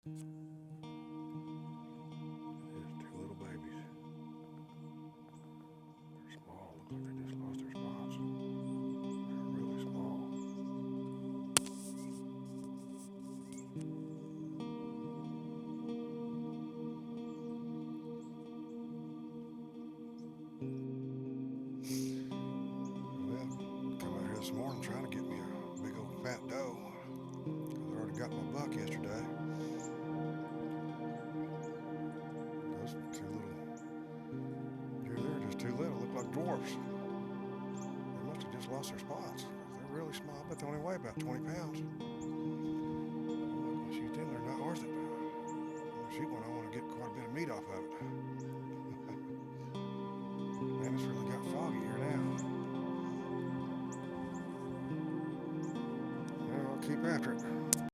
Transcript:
There's two little babies. They're small. Look like they just lost their spots. They're really small. Well, come out here this morning trying to get me a big old fat doe. I already got my buck yesterday. Those two little deer there are just too little. Look like dwarfs. They must have just lost their spots. They're really small. I bet they only weigh about 20 pounds. Shoot them, they're not worth it. Shoot one, I want to get quite a bit of meat off of it. Man, it's really got foggy here now. Well, I'll keep after it.